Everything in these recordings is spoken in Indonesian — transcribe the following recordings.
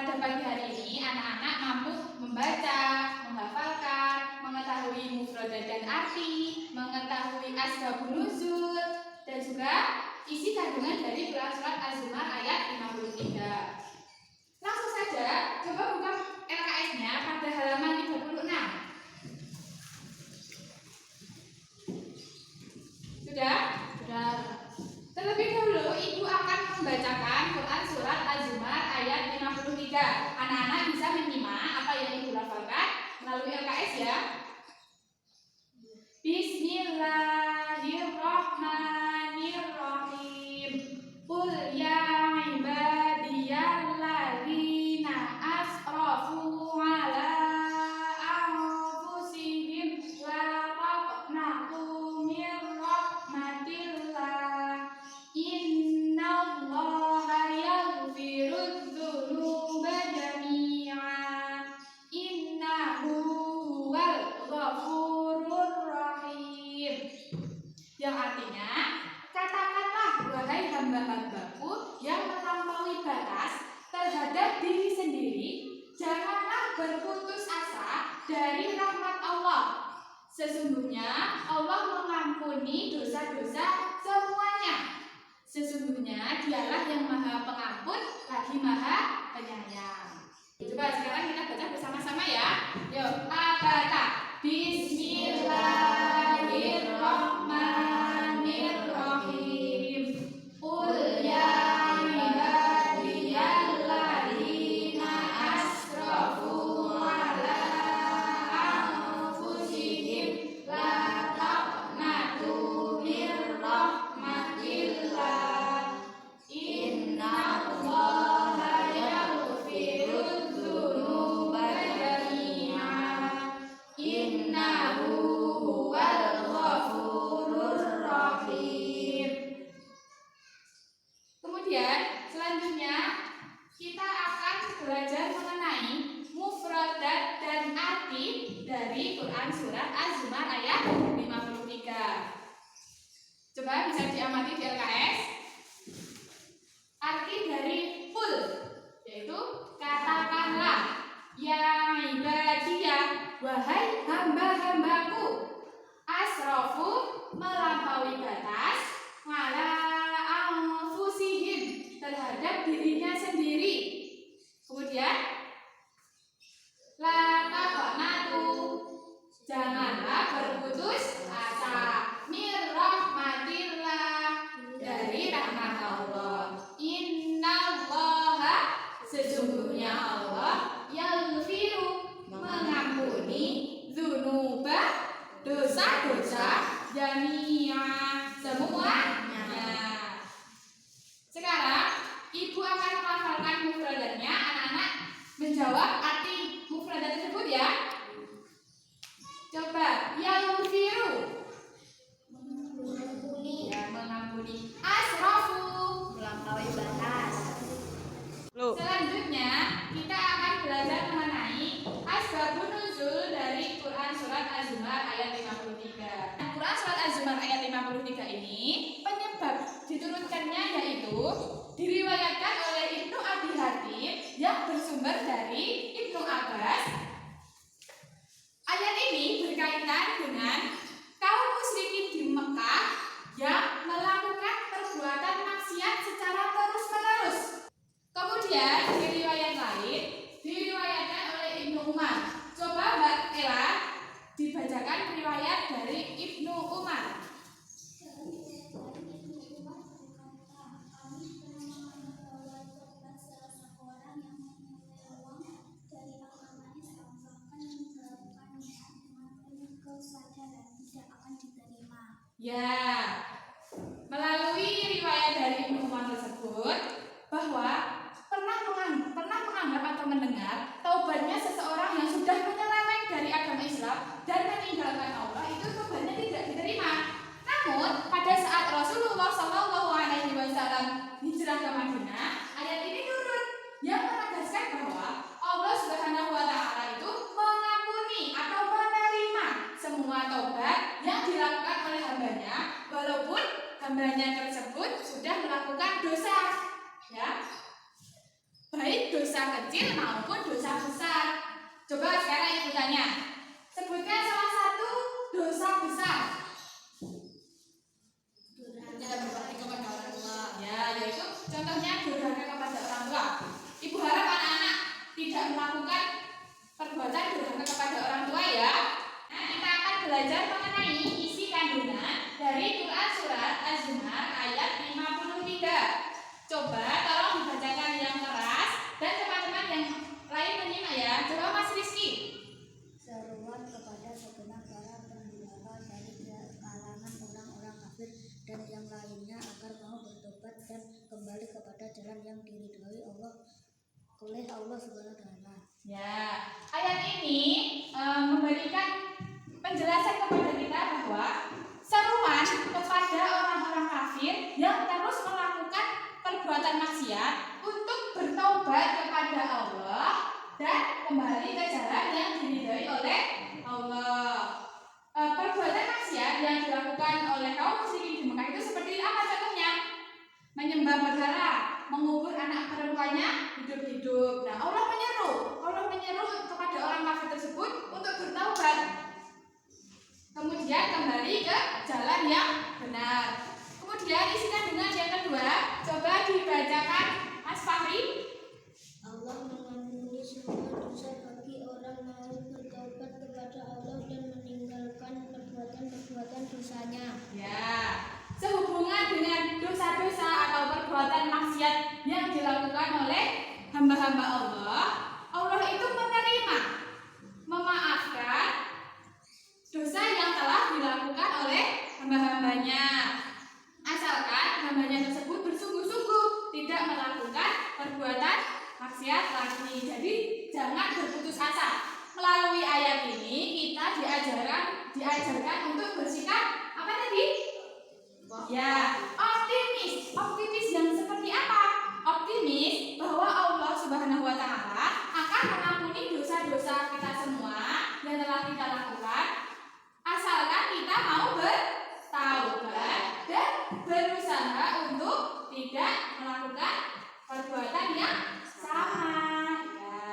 pada pagi hari ini anak-anak mampu membaca, menghafalkan, mengetahui mufradat dan arti, mengetahui asbabun nuzul, dan juga isi kandungan dari Quran surat Az-Zumar ayat 53. Langsung saja, coba buka LKS-nya pada halaman 36. Sudah? Sudah. Terlebih dahulu, Ibu akan membacakan Quran surat Az-Zumar ayat 53. Anak-anak bisa menyimak apa yang Ibu lafalkan melalui LKS ya. Bismillahirrahmanirrahim. Qul ya ibadiyalladzina asrafu ala anfusihim la taqnatu min rahmatillah. Innallaha yaghfirudz dzunuba jami'a. Innahu huwal ghafurur rahim. Yang artinya, katakanlah wahai hamba-hambaku yang melampaui batas terhadap diri sendiri, janganlah berputus asa dari rahmat Allah. Sesungguhnya Allah mengampuni dosa-dosa semuanya. Sesungguhnya Dialah yang Maha Pengampun lagi Maha Penyayang. Coba sekarang kita baca bersama-sama ya. Yuk, abata. Bismillahirrahmanirrahim. Qul ya ibadiyalladzina asrafu ala anfusihim la taqnatu min rahmatillah. Innallaha yaghfirudz dzunuba jami'a. Innahu huwal ghafurur rahim. Kemudian selanjutnya kita akan belajar mengenai mufradat dan arti dari Quran surat Az-Zumar ayat 53. Coba bisa diamati di LKS. Arti dari qul yaitu katakanlah, ya ibadiyah, wahai hamba-hambaku, asrafu melampaui batas, ala anfusihim terhadap dirinya sendiri. Kemudian la taqnatu, janganlah berputus asa, mir rahmatillah, dari rahmat Allah. Innallaha, sesungguhnya Allah, yaghfiru, mengampuni, dzunuba, dosa-dosa, jami'a, semuanya. Sekarang Ibu akan melafalkan mufradatnya. Anak-anak menjawab arti mufradat tersebut ya. Coba, yaghfiru, ya, mengampuni. Asrafu, melampaui batas. Selanjutnya kita akan belajar mengenai asbabun nuzul dari Quran surat Az-Zumar ayat 53. Quran surat Az-Zumar ayat 53 ini penyebab diturunkannya yaitu diriwayatkan oleh Ibnu Abi Hatim yang bersumber dari Ibnu Abbas. Ayat ini berkaitan dengan kaum musyrikin di Mekah yang melakukan perbuatan maksiat secara terus-menerus. Kemudian di riwayat lain diriwayatkan oleh Ibnu Umar. Coba Mbak Ella dibacakan riwayat dari Ibnu Umar. Ya, melalui riwayat dari Ibnu Umar tersebut bahwa pernah menganggap atau mendengar taubatnya seseorang yang sudah menyeleweng dari agama Islam dan meninggalkan Allah itu taubatnya tidak diterima. Namun pada saat Rasulullah SAW hijrah ke Madinah, ayat ini turun yang menegaskan bahwa Allah Subhanahu wa Ta'ala itu mengampuni atau menerima semua taubat yang dilakukan oleh hambanya, walaupun hambanya tersebut sudah melakukan dosa, ya, baik dosa dosa kecil maupun dosa besar. Coba sekarang ibu tanya, sebutkan salah satu dosa besar. Tidak berbakti kepada orang tua. Ya, yaitu contohnya durhaka kepada orang tua. Ibu harap anak-anak tidak melakukan perbuatan durhaka kepada orang tua ya. Nah, kita akan belajar mengenai isi kandungan dari Quran surat Az-Zumar ayat 53. Coba tolong dibacakan yang keras dan teman-teman yang lain menyimak ya. Coba Mas Rizky. Seruan kepada segenap para pendurhaka dari kalangan orang-orang kafir dan yang lainnya agar mau bertobat dan kembali kepada jalan yang diridhoi Allah oleh Allah Subhanahu wa taala. Ya, ayat ini memberikan penjelasan kepada kita bahwa seruan kepada orang-orang kafir yang terus melakukan perbuatan maksiat untuk bertobat kepada Allah dan kembali ke jalan yang diridhoi oleh Allah. Perbuatan maksiat yang dilakukan oleh kaum musyrikin di Mekah itu seperti apa contohnya? Menyembah berhala, mengubur anak perempuannya hidup-hidup. Nah, Allah menyeru kepada orang kafir tersebut untuk bertaubat. Kemudian kembali ke jalan yang benar. Kemudian isi kandungan yang kedua, coba dibacakan Mas Fahri. Allah mengampuni semua dosa bagi orang mau bertobat kepada Allah dan meninggalkan perbuatan-perbuatan dosanya. Ya, sehubungan dengan dosa-dosa atau perbuatan maksiat yang dilakukan oleh hamba-hamba Allah, Allah itu menerima, memaafkan dosa yang telah dilakukan oleh hamba-hambanya, asalkan hambanya tersebut bersungguh-sungguh tidak melakukan perbuatan maksiat lagi. Jadi jangan berputus asa. Melalui ayat ini kita diajarkan untuk bersikap apa tadi? Ya, optimis yang seperti apa? Optimis bahwa Allah Subhanahu wa taala akan mengampuni dosa-dosa kita semua yang telah kita lakukan asalkan kita mau bertaubat dan berusaha untuk tidak melakukan perbuatan yang sama. Ya.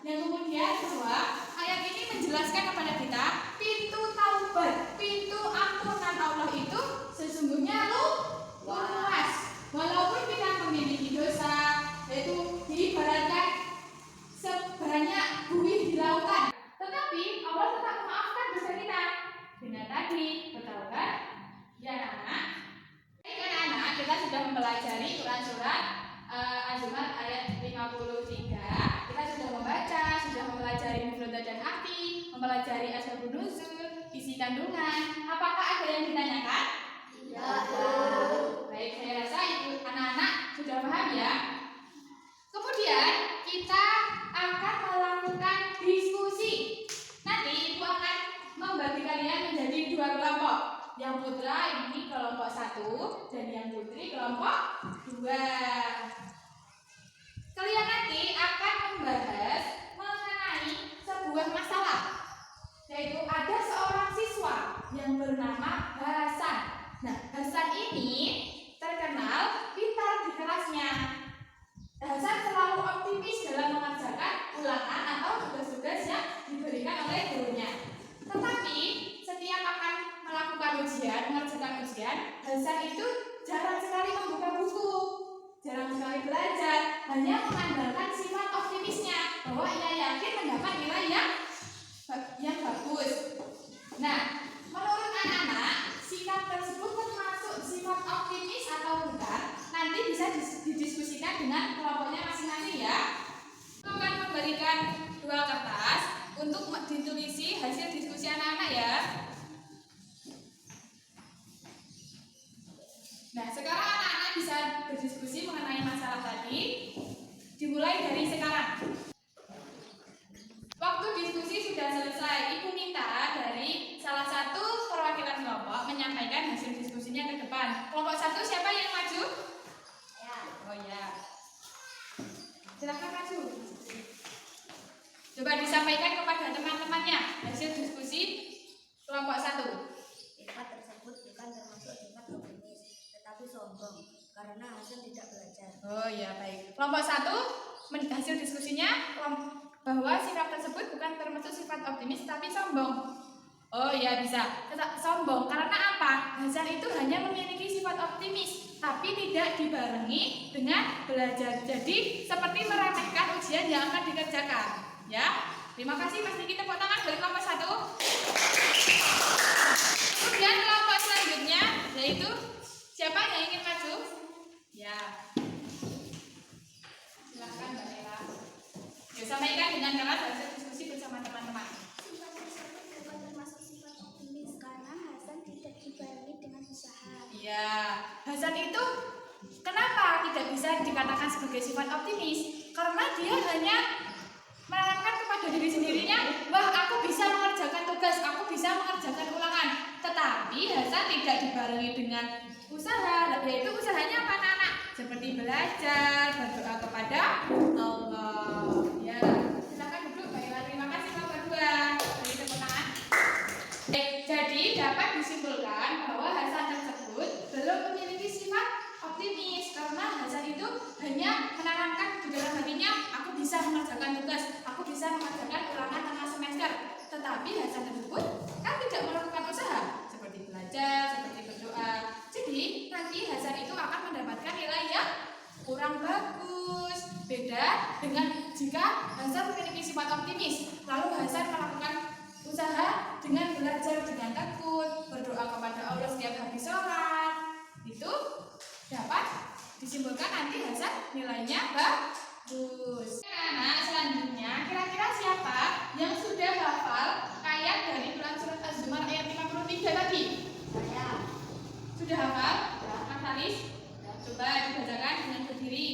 Yang kemudian bahwa ayat ini menjelaskan kepada kita pintu taubat, pintu ampunan Allah itu sesungguhnya luas. Walaupun kita memiliki dosa, yaitu diibaratkan sebanyak buih di lautan, tetapi Allah tetap memaafkan dosa kita. Dengan tadi bertaubat, ya anak-anak. Anak-anak kita sudah mempelajari Quran surat Az-Zumar ayat 53. Kita sudah membaca, sudah mempelajari mufradat dan arti, mempelajari asbabun nuzul, isi kandungan. Apakah ada yang ditanyakan? Baik, saya rasa itu anak-anak sudah paham ya. Kemudian kita akan melakukan diskusi. Nanti ibu akan membagi kalian menjadi dua kelompok. Yang putra ini kelompok 1 dan yang putri kelompok 2. Kalian nanti akan membahas mengenai sebuah masalah, yaitu ada seorang siswa yang bernama Hasan. Nah, Hasan ini terkenal pintar di kelasnya. Hasan selalu optimis dalam mengerjakan ulangan atau tugas-tugas yang diberikan oleh gurunya. Tetapi setiap akan mengerjakan ujian, Hasan itu jarang sekali membuka buku, jarang sekali belajar, hanya mengandalkan sifat optimisnya bahwa ia yakin mendapat nilai yang bagus. Nah, menurut anak-anak, sikap tersebut termasuk sifat optimis atau bukan? Nanti bisa didiskusikan dengan kelompoknya masing-masing ya. Kita akan memberikan 2 kertas untuk ditulisi hasil diskusi anak-anak ya. Nah, sekarang anak-anak bisa berdiskusi mengenai masalah tadi. Dimulai dari sekarang. Waktu diskusi sudah selesai. Ibu minta dari salah satu perwakilan kelompok menyampaikan hasil diskusinya ke depan. Kelompok 1 siapa yang maju? Ya. Oh ya. Silakan maju. Coba disampaikan kepada teman-temannya hasil diskusi kelompok 1. Sifat tersebut bukan termasuk sifat optimis, tetapi sombong karena Hasan tidak belajar. Oh ya, baik. Kelompok 1 hasil diskusinya bahwa sikap tersebut bukan termasuk sifat optimis tapi sombong. Oh ya bisa, sombong karena apa? Hasan itu hanya memiliki sifat optimis tapi tidak dibarengi dengan belajar. Jadi seperti meremehkan ujian yang akan dikerjakan. Ya, terima kasih. Pasti kita tepuk tangan dari kelompok 1. Kemudian kelompok selanjutnya yaitu siapa yang ingin maju? Ya, silakan Mbak Ella. Ya, sampaikan dengan keras hasil diskusi bersama teman-teman. Sifat tersebut bukan termasuk sifat optimis karena Hasan tidak dibarengi dengan usaha. Iya, Hasan itu kenapa tidak bisa dikatakan sebagai sifat optimis? Karena dia hanya menanamkan kepada diri sendirinya, wah aku bisa mengerjakan tugas, aku bisa mengerjakan ulangan. Tetapi Hasan tidak dibarengi dengan usaha, yaitu usahanya apa anak-anak? Seperti belajar, berdoa kepada Allah. Ya, silakan duduk Mbak Ella. Terima kasih kelompok 2. Beri tepuk tangan. Jadi dapat disimpulkan bahwa Hasan tersebut belum memiliki sifat optimis karena Hasan itu hanya menanamkan di dalam hatinya, aku bisa mengerjakan tugas, aku bisa mengerjakan ulangan tengah semester. Tetapi Hasan tersebut kan tidak melakukan usaha seperti belajar, seperti berdoa. Jadi nanti Hasan itu akan mendapatkan nilai yang kurang bagus. Beda dengan jika Hasan memiliki sifat optimis, lalu Hasan melakukan usaha dengan belajar dengan tekun, berdoa kepada Allah setiap habis sholat, itu dapat disimpulkan nanti Hasan nilainya bagus. Nah, selanjutnya kira-kira siapa yang sudah hafal ayat dari Quran surat Az-Zumar ayat 53 tadi? Saya. Sudah hafal? Mas Haris? Coba dibacakan dengan berdiri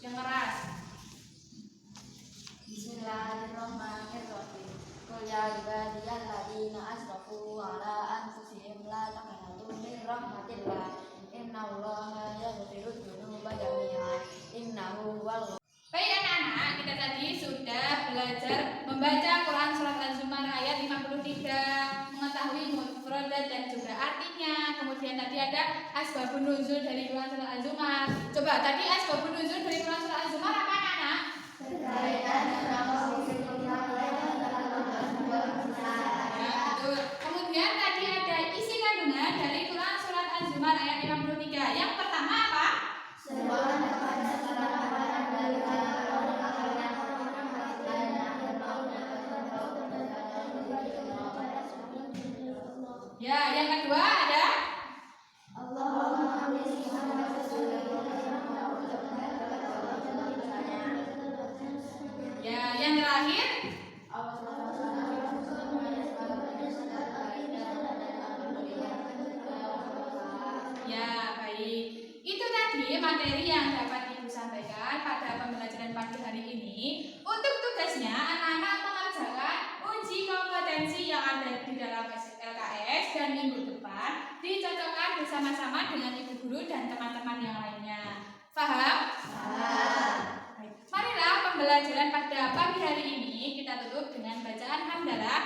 yang keras. Bismillahirrahmanirrahim. Qul ya ibadiyalladzina asrafu ala anfusihim la taqnatu min rahmatillah. Innallaha yaghfiru dzunuba jami'an. Innahu huwal. Baik anak-anak, kita tadi sudah belajar membaca Quran surat Az-Zumar ayat 53, mengetahui mufradat dan juga artinya. Kemudian tadi ada asbabun nuzul dari Quran surat Az-Zumar. Coba tadi asbabun nuzul dari Quran surat Az-Zumar apa anak-anak? Kemudian tadi ada isi kandungan dari Quran surat Az-Zumar ayat 53. Yang pertama apa? Ya, yang kedua ada ya, yang terakhir ya, baik. Itu tadi materi yang dapat Ibu sampaikan pada pembelajaran pagi hari ini. Untuk tugasnya, anak-anak mengerjakan uji kompetensi yang ada di dalam LKS dan minggu depan dicocokkan bersama-sama dengan ibu guru dan teman-teman yang lainnya. Paham? Baik. Marilah pembelajaran pada pagi hari ini kita tutup dengan bacaan hamdalah